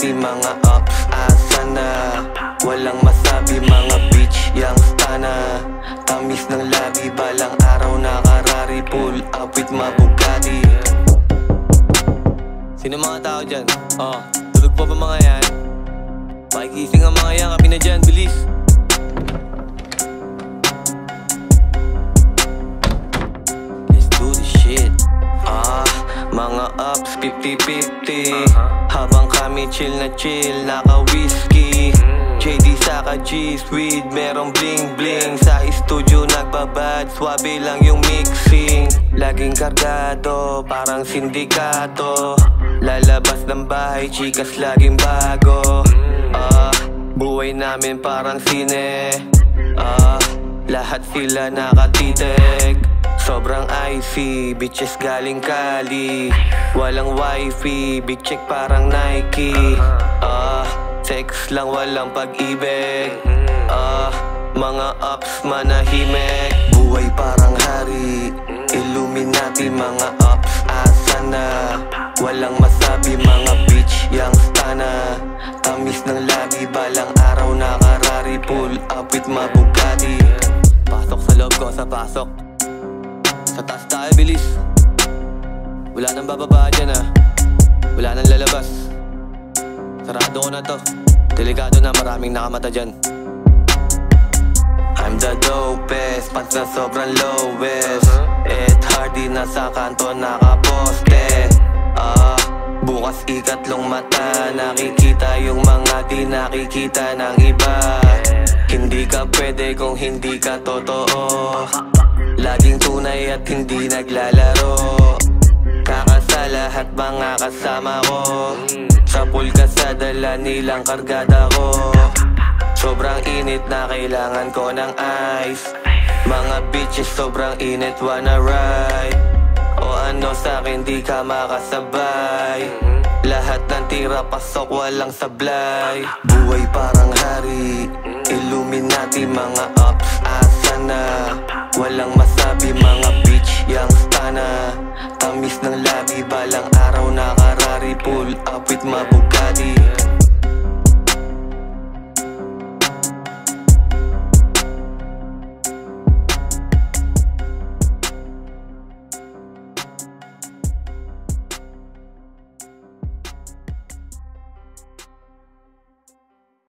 natin mga ups, asa na. Walang masabi mga bitch, yang stana. Tamis ng labi, balang araw nakarari. Pull up with my Bugatti. Sino mga tao dyan? Tulog pa ba mga yan? Pakikising ang mga yan, kami na dyan, bilis. Let's do this shit. Mga ups, 50-50. Habang kami chill na chill, naka-whiskey. JD saka G's, weed, merong bling-bling. Sa studio nagbabad, swabe lang yung mixing. Laging kargado, parang sindikato. Lalabas ng bahay, chikas laging bago. Buhay namin parang sine. Lahat sila nakatitig. Sobrang icy, bitches galing Cali. Walang wifi, big check parang Nike. Sex lang walang pag-ibig. Mga ups manahimik. Buhay parang hari, Illuminati mga ups, asa na. Walang masabi mga bitch, yang stana. Tamis ng labi, balang araw nakarari. Pull up with my Bugatti. Pasok sa loob ko, sa pasok. Sa taas tayo, bilis. Wala nang bababa dyan wala nang lalabas. Sarado ko na to. Delikado na, maraming nakamata dyan. I'm the dopest, pants na sobrang lowest. Ed Hardy nasa kanto nakaposte. Bukas ikatlong mata, nakikita yung mga di nakikita ng iba. Hindi ka pwede kung hindi ka totoo. Laging tunay at hindi naglalaro. Kakasa lahat mga kasama ko. Sa pool ka sa dala nilang kargada ko. Sobrang init na kailangan ko ng ice. Mga bitches sobrang init wanna ride. O ano sa'kin di ka makasabay. Lahat ng tira pasok walang sablay. Buhay parang hari, Illuminati mga ups, asa na. Walang masabi mga bitch, yang stana. Tamis ng labi, balang araw nakarari. Pull up with my Bugatti.